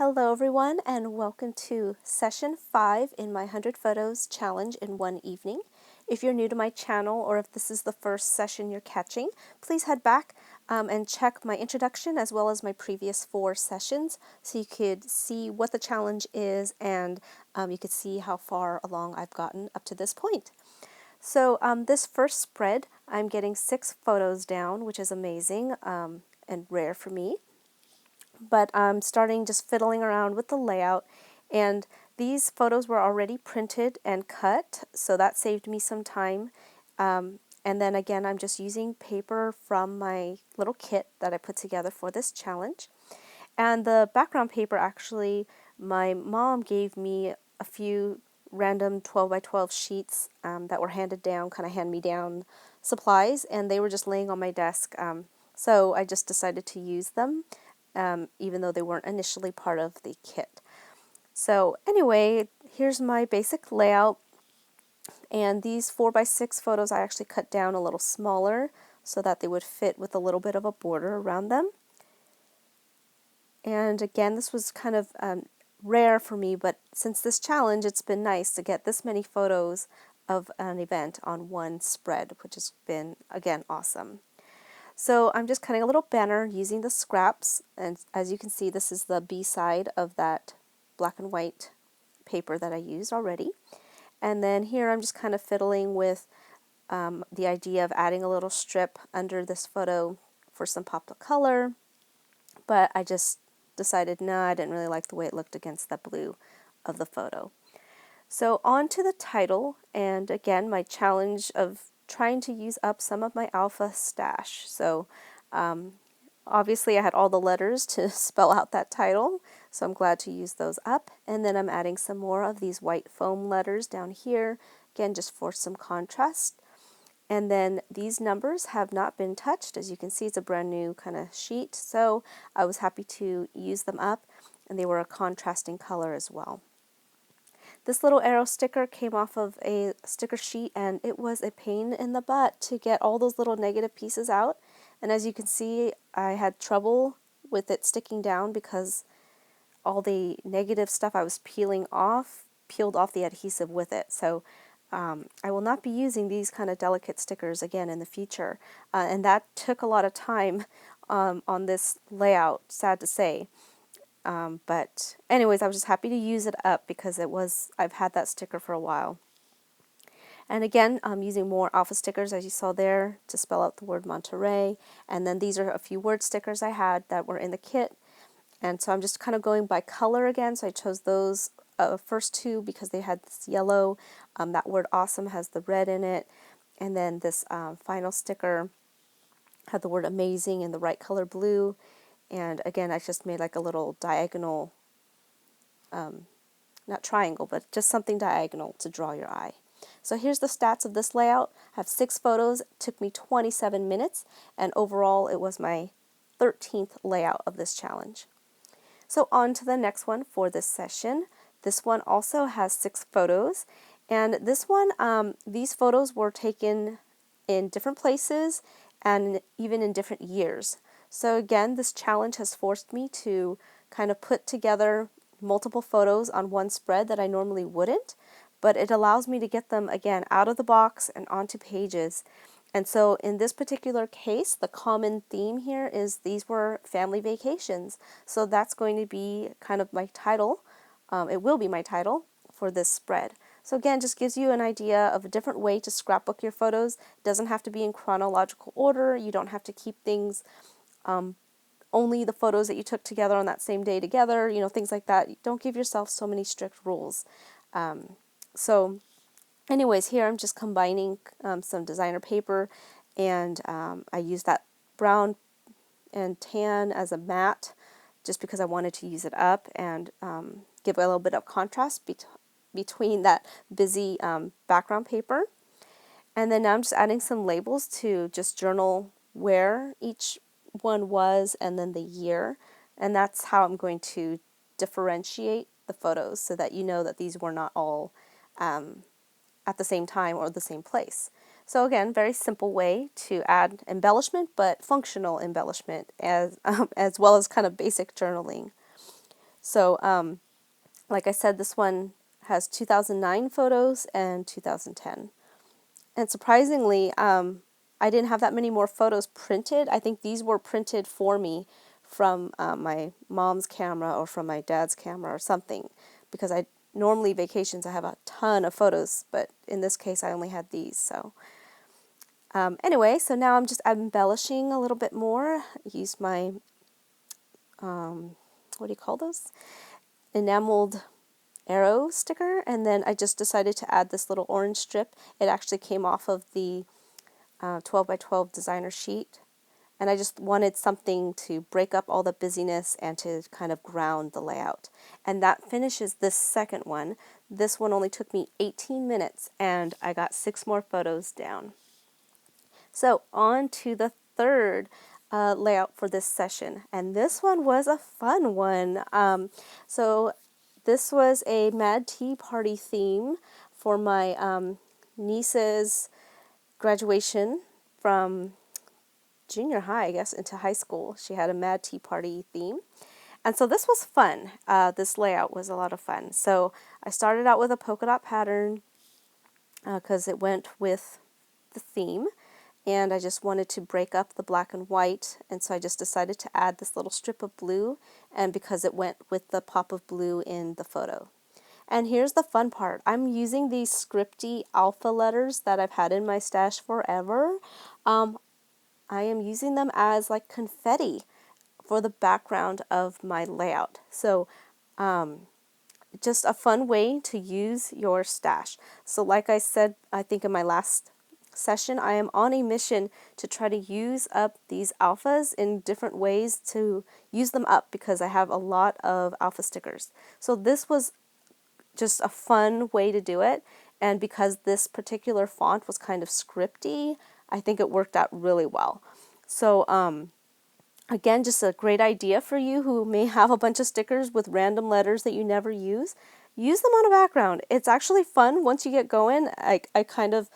Hello everyone and welcome to session 5 in my 100 photos challenge in one evening. If you're new to my channel or if this is the first session you're catching, please head back and check my introduction as well as my previous 4 sessions so you could see what the challenge is and you could see how far along I've gotten up to this point. So this first spread, I'm getting 6 photos down, which is amazing and rare for me. But I'm starting just fiddling around with the layout, and these photos were already printed and cut, so that saved me some time. And then again, I'm just using paper from my little kit that I put together for this challenge. And the background paper, actually, my mom gave me a few random 12 by 12 sheets that were handed down, kind of hand-me-down supplies, and they were just laying on my desk. So I just decided to use them, even though they weren't initially part of the kit. So anyway, here's my basic layout, and these 4 by 6 photos I actually cut down a little smaller so that they would fit with a little bit of a border around them. And again, this was kind of rare for me, but since this challenge, it's been nice to get this many photos of an event on one spread, which has been, again, awesome. So I'm just cutting a little banner using the scraps, and as you can see, this is the B-side of that black and white paper that I used already. And then here I'm just kind of fiddling with the idea of adding a little strip under this photo for some pop of color, but I just decided, no, I didn't really like the way it looked against the blue of the photo. So on to the title, and again, my challenge of trying to use up some of my alpha stash. So obviously I had all the letters to spell out that title, so I'm glad to use those up. And then I'm adding some more of these white foam letters down here, again just for some contrast. And then these numbers have not been touched. As you can see, it's a brand new kind of sheet, so I was happy to use them up, and they were a contrasting color as well. This little arrow sticker came off of a sticker sheet, and it was a pain in the butt to get all those little negative pieces out. And as you can see, I had trouble with it sticking down because all the negative stuff I was peeled off the adhesive with it. So I will not be using these kind of delicate stickers again in the future. And that took a lot of time on this layout, sad to say. But anyways, I was just happy to use it up because I've had that sticker for a while. And again, I'm using more alpha stickers, as you saw there, to spell out the word Monterey. And then these are a few word stickers I had that were in the kit. And so I'm just kind of going by color again. So I chose those first 2 because they had this yellow. That word awesome has the red in it. And then this final sticker had the word amazing in the right color blue. And again, I just made like a little diagonal, not triangle, but just something diagonal to draw your eye. So here's the stats of this layout. I have 6 photos. It took me 27 minutes, and overall it was my 13th layout of this challenge. So on to the next one for this session. This one also has 6 photos, and this one, these photos were taken in different places and even in different years. So again, this challenge has forced me to kind of put together multiple photos on one spread that I normally wouldn't, but it allows me to get them again out of the box and onto pages. And so in this particular case, the common theme here is these were family vacations. So that's going to be kind of my title. It will be my title for this spread. So again, just gives you an idea of a different way to scrapbook your photos. It doesn't have to be in chronological order. You don't have to keep things, only the photos that you took together on that same day together, you know, things like that. Don't give yourself so many strict rules. So anyways, here I'm just combining some designer paper, and I used that brown and tan as a matte just because I wanted to use it up and give a little bit of contrast between that busy background paper. And then now I'm just adding some labels to just journal where each one was and then the year. And that's how I'm going to differentiate the photos so that you know that these were not all at the same time or the same place. So again, very simple way to add embellishment, but functional embellishment as well as kind of basic journaling. So like I said, this one has 2009 photos and 2010. And surprisingly, I didn't have that many more photos printed. I think these were printed for me from my mom's camera or from my dad's camera or something, because I normally vacations I have a ton of photos, but in this case I only had these. So anyway, so now I'm just embellishing a little bit more. Use my what do you call those? Enameled arrow sticker, and then I just decided to add this little orange strip. It actually came off of the 12 by 12 designer sheet, and I just wanted something to break up all the busyness and to kind of ground the layout. And that finishes this second one. This one only took me 18 minutes and I got 6 more photos down. So on to the third layout for this session, and this one was a fun one. So this was a Mad Tea Party theme for my niece's graduation from junior high, I guess, into high school. She had a Mad Tea Party theme. And so this was fun. This layout was a lot of fun. So I started out with a polka dot pattern because it went with the theme. And I just wanted to break up the black and white. And so I just decided to add this little strip of blue, and because it went with the pop of blue in the photo. And here's the fun part. I'm using these scripty alpha letters that I've had in my stash forever. I am using them as like confetti for the background of my layout. So just a fun way to use your stash. So like I said, I think in my last session, I am on a mission to try to use up these alphas in different ways to use them up, because I have a lot of alpha stickers. So this was just a fun way to do it, and because this particular font was kind of scripty, I think it worked out really well. So again, just a great idea for you who may have a bunch of stickers with random letters that you never use. Use them on a background. It's actually fun once you get going. I kind of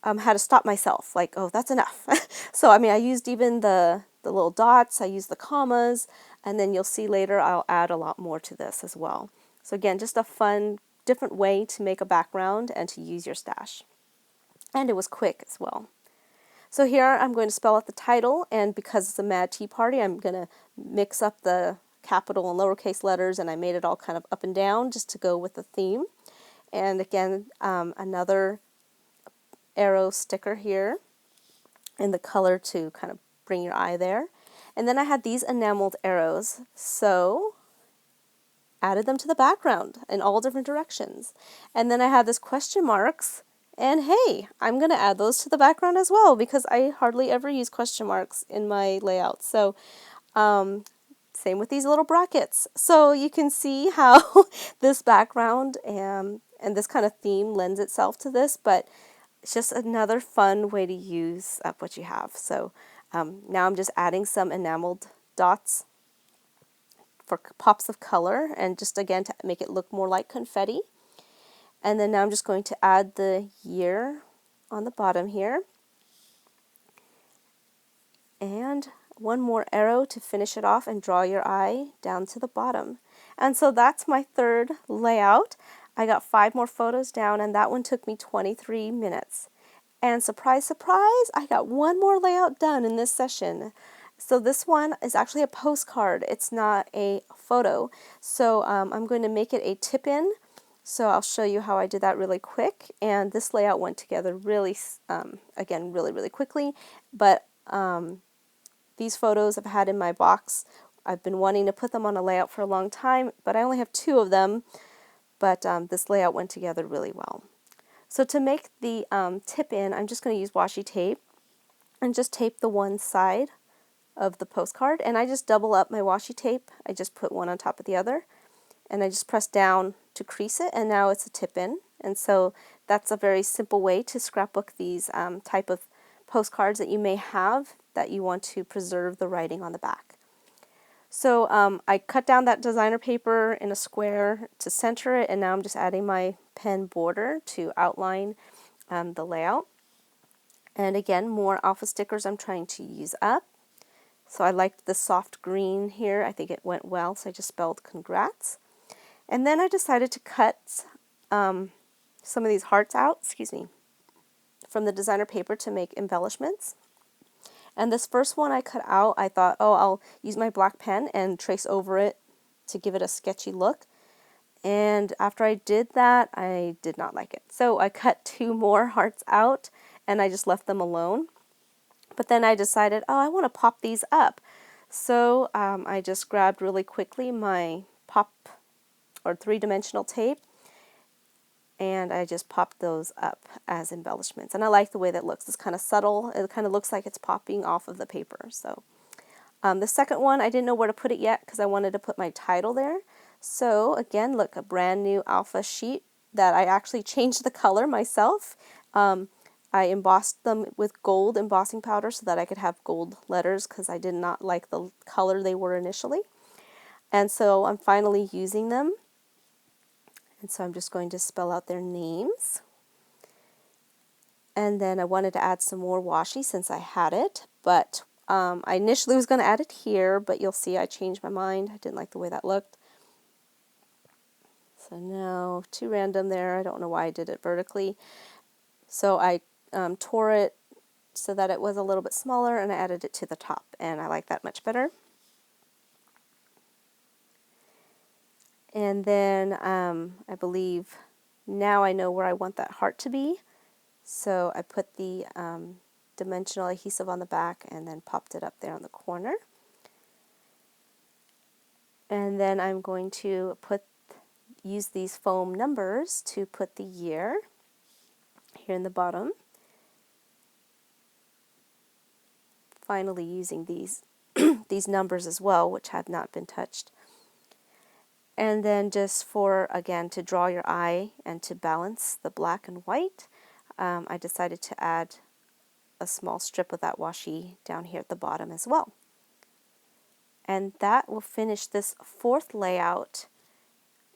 had to stop myself, like, oh, that's enough. So I mean, I used even the little dots, I used the commas, and then you'll see later I'll add a lot more to this as well. So again, just a fun, different way to make a background and to use your stash. And it was quick as well. So here I'm going to spell out the title, and because it's a Mad Tea Party, I'm going to mix up the capital and lowercase letters, and I made it all kind of up and down just to go with the theme. And again, another arrow sticker here in the color to kind of bring your eye there. And then I had these enameled arrows, so added them to the background in all different directions. And then I had this question marks, and hey, I'm going to add those to the background as well, because I hardly ever use question marks in my layout. So same with these little brackets. So you can see how this background and this kind of theme lends itself to this, but it's just another fun way to use up what you have. So now I'm just adding some enameled dots for pops of color, and just again to make it look more like confetti. And then now I'm just going to add the year on the bottom here. And one more arrow to finish it off and draw your eye down to the bottom. And so that's my third layout. I got 5 more photos down, and that one took me 23 minutes. And surprise, surprise, I got one more layout done in this session. So this one is actually a postcard. It's not a photo. So I'm going to make it a tip-in. So I'll show you how I did that really quick. And this layout went together really, again, really quickly. But these photos I've had in my box. I've been wanting to put them on a layout for a long time, but I only have 2 of them. But this layout went together really well. So to make the tip-in, I'm just going to use washi tape and just tape the one side of the postcard, and I just double up my washi tape. I just put one on top of the other, and I just press down to crease it, and now it's a tip-in. And so that's a very simple way to scrapbook these type of postcards that you may have that you want to preserve the writing on the back. So I cut down that designer paper in a square to center it, and now I'm just adding my pen border to outline the layout. And again, more alpha stickers I'm trying to use up. So I liked the soft green here. I think it went well, so I just spelled congrats. And then I decided to cut some of these hearts out, excuse me, from the designer paper to make embellishments. And this first one I cut out, I thought, oh, I'll use my black pen and trace over it to give it a sketchy look. And after I did that, I did not like it. So I cut 2 more hearts out and I just left them alone. But then I decided, oh, I want to pop these up. So I just grabbed really quickly my pop or 3-dimensional tape and I just popped those up as embellishments. And I like the way that looks. It's kind of subtle. It kind of looks like it's popping off of the paper. So the second one, I didn't know where to put it yet because I wanted to put my title there. So again, look, a brand new alpha sheet that I actually changed the color myself. I embossed them with gold embossing powder so that I could have gold letters because I did not like the color they were initially. And so I'm finally using them. And so I'm just going to spell out their names. And then I wanted to add some more washi since I had it, but I initially was going to add it here, but you'll see I changed my mind. I didn't like the way that looked. So now, too random there. I don't know why I did it vertically. So I tore it so that it was a little bit smaller and I added it to the top, and I like that much better. And then I believe now I know where I want that heart to be. So I put the dimensional adhesive on the back and then popped it up there on the corner. And then I'm going to use these foam numbers to put the year here in the bottom. Finally using these these numbers as well, which have not been touched. And then just for, again, to draw your eye and to balance the black and white, I decided to add a small strip of that washi down here at the bottom as well. And that will finish this 4th layout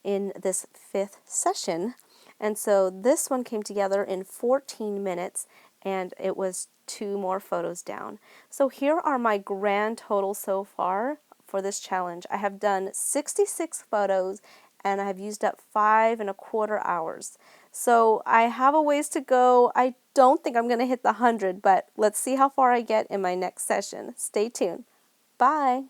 in this 5th session. And so this one came together in 14 minutes and it was 2 more photos down. So here are my grand total so far for this challenge. I have done 66 photos and I have used up 5¼ hours. So I have a ways to go. I don't think I'm going to hit the 100, but let's see how far I get in my next session. Stay tuned. Bye.